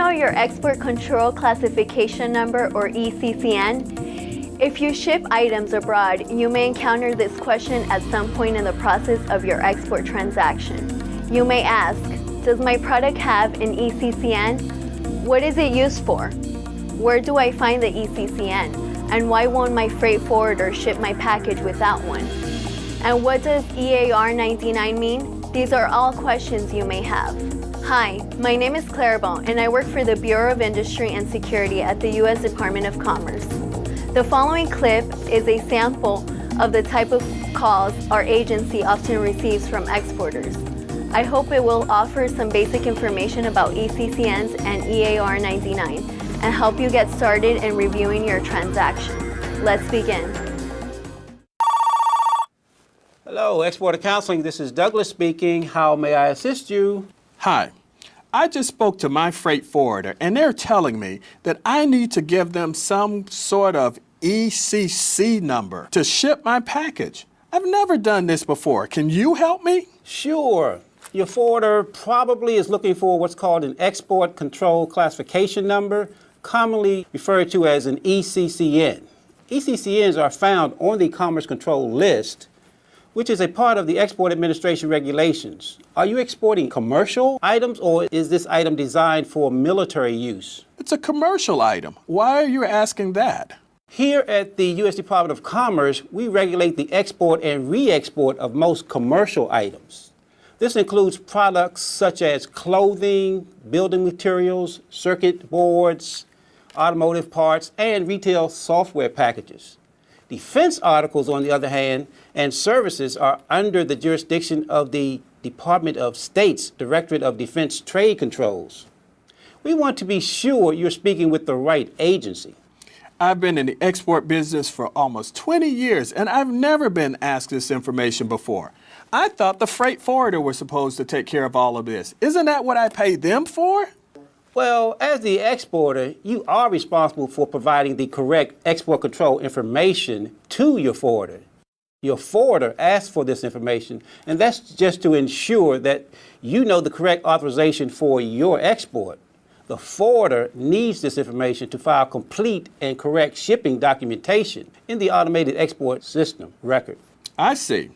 know your Export Control Classification Number, or ECCN? If you ship items abroad, you may encounter this question at some point in the process of your export transaction. You may ask, does my product have an ECCN? What is it used for? Where do I find the ECCN? And why won't my freight forwarder ship my package without one? And what does EAR99 mean? These are all questions you may have. Hi, my name is Clarabelle, and I work for the Bureau of Industry and Security at the U.S. Department of Commerce. The following clip is a sample of the type of calls our agency often receives from exporters. I hope it will offer some basic information about ECCNs and EAR99 and help you get started in reviewing your transaction. Let's begin. Hello, Exporter Counseling. This is Douglas speaking. How may I assist you? Hi. I just spoke to my freight forwarder, and they're telling me that I need to give them some sort of ECC number to ship my package. I've never done this before. Can you help me? Sure. Your forwarder probably is looking for what's called an Export Control Classification Number, commonly referred to as an ECCN. ECCNs are found on the Commerce Control List, which is a part of the Export Administration regulations. Are you exporting commercial items, or is this item designed for military use? It's a commercial item. Why are you asking that? Here at the U.S. Department of Commerce, we regulate the export and re-export of most commercial items. This includes products such as clothing, building materials, circuit boards, automotive parts, and retail software packages. Defense articles, on the other hand, and services are under the jurisdiction of the Department of State's Directorate of Defense Trade Controls. We want to be sure you're speaking with the right agency. I've been in the export business for almost 20 years, and I've never been asked this information before. I thought the freight forwarder was supposed to take care of all of this. Isn't that what I paid them for? Well, as the exporter, you are responsible for providing the correct export control information to your forwarder. Your forwarder asks for this information, and that's just to ensure that you know the correct authorization for your export. The forwarder needs this information to file complete and correct shipping documentation in the automated export system record. I see.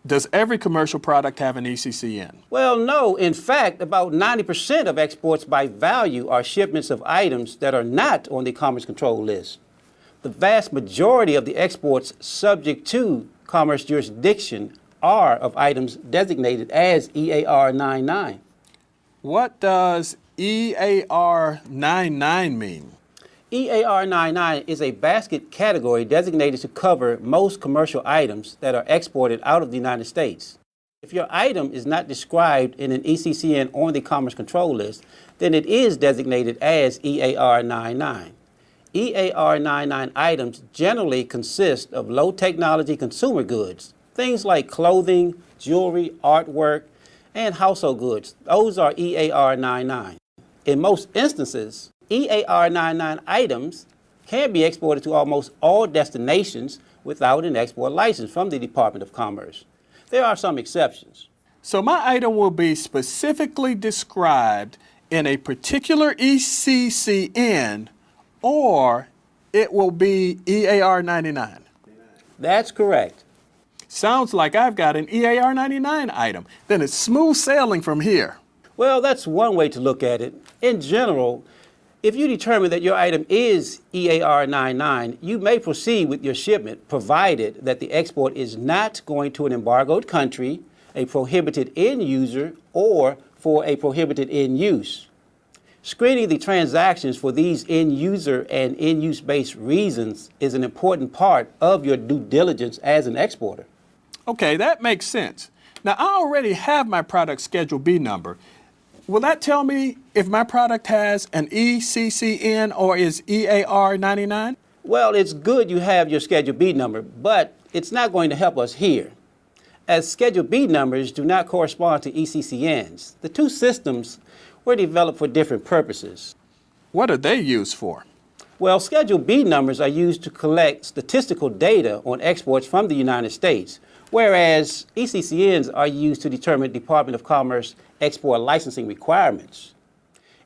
Does every commercial product have an ECCN? Well, no. In fact, about 90% of exports by value are shipments of items that are not on the Commerce Control List. The vast majority of the exports subject to commerce jurisdiction are of items designated as EAR99. What does EAR99 mean? EAR99 is a basket category designated to cover most commercial items that are exported out of the United States. If your item is not described in an ECCN on the Commerce Control List, then it is designated as EAR99. EAR99 items generally consist of low-technology consumer goods, things like clothing, jewelry, artwork, and household goods. Those are EAR99. In most instances, EAR99 items can be exported to almost all destinations without an export license from the Department of Commerce. There are some exceptions. So my item will be specifically described in a particular ECCN, or it will be EAR99. That's correct. Sounds like I've got an EAR99 item. Then it's smooth sailing from here. Well, that's one way to look at it. In general, if you determine that your item is EAR99, you may proceed with your shipment, provided that the export is not going to an embargoed country, a prohibited end user, or for a prohibited end use. Screening the transactions for these end user and end use based reasons is an important part of your due diligence as an exporter. Okay, that makes sense. Now, I already have my product Schedule B number. Will that tell me if my product has an ECCN or is EAR99? Well, it's good you have your Schedule B number, but it's not going to help us here, as Schedule B numbers do not correspond to ECCNs. The two systems were developed for different purposes. What are they used for? Well, Schedule B numbers are used to collect statistical data on exports from the United States, whereas ECCNs are used to determine Department of Commerce export licensing requirements.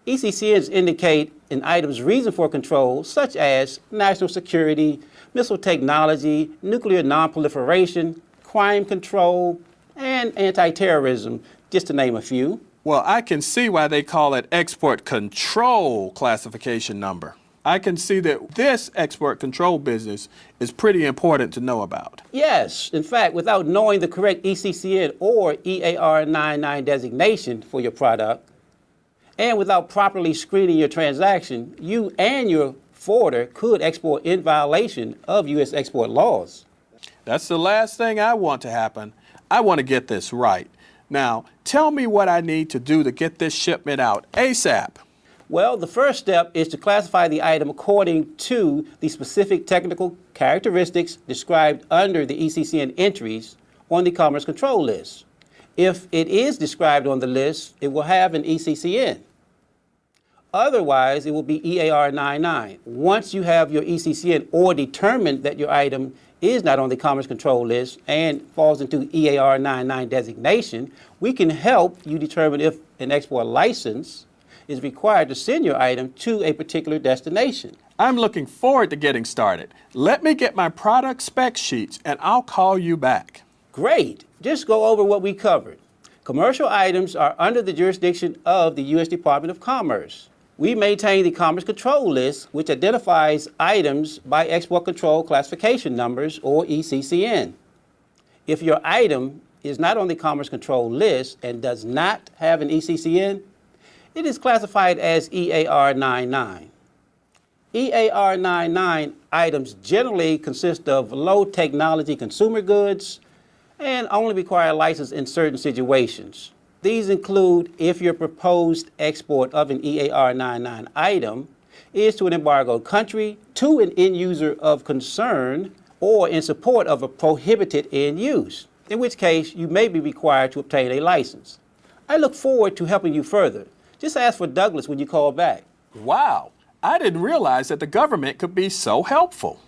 ECCNs indicate an item's reason for control, such as national security, missile technology, nuclear nonproliferation, crime control, and anti-terrorism, just to name a few. Well, I can see why they call it export control classification number. I can see that this export control business is pretty important to know about. Yes, in fact, without knowing the correct ECCN or EAR99 designation for your product, and without properly screening your transaction, you and your forwarder could export in violation of U.S. export laws. That's the last thing I want to happen. I want to get this right. Now, tell me what I need to do to get this shipment out ASAP. Well, the first step is to classify the item according to the specific technical characteristics described under the ECCN entries on the Commerce Control List. If it is described on the list, it will have an ECCN. Otherwise, it will be EAR99. Once you have your ECCN or determined that your item is not on the Commerce Control List and falls into EAR99 designation, we can help you determine if an export license is required to send your item to a particular destination. I'm looking forward to getting started. Let me get my product spec sheets and I'll call you back. Great. Just go over what we covered. Commercial items are under the jurisdiction of the U.S. Department of Commerce. We maintain the Commerce Control List, which identifies items by export control classification numbers, or ECCN. If your item is not on the Commerce Control List and does not have an ECCN, it is classified as EAR99. EAR99 items generally consist of low technology consumer goods and only require a license in certain situations. These include if your proposed export of an EAR99 item is to an embargoed country, to an end user of concern, or in support of a prohibited end use, in which case you may be required to obtain a license. I look forward to helping you further. Just ask for Douglas when you call back. Wow, I didn't realize that the government could be so helpful.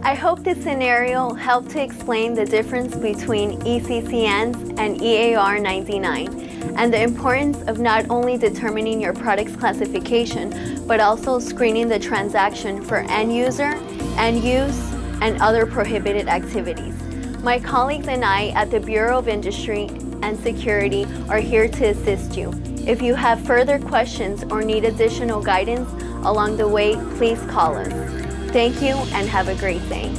I hope this scenario helped to explain the difference between ECCNs and EAR99 and the importance of not only determining your product's classification, but also screening the transaction for end user, end use, and other prohibited activities. My colleagues and I at the Bureau of Industry and Security are here to assist you. If you have further questions or need additional guidance along the way, please call us. Thank you and have a great day.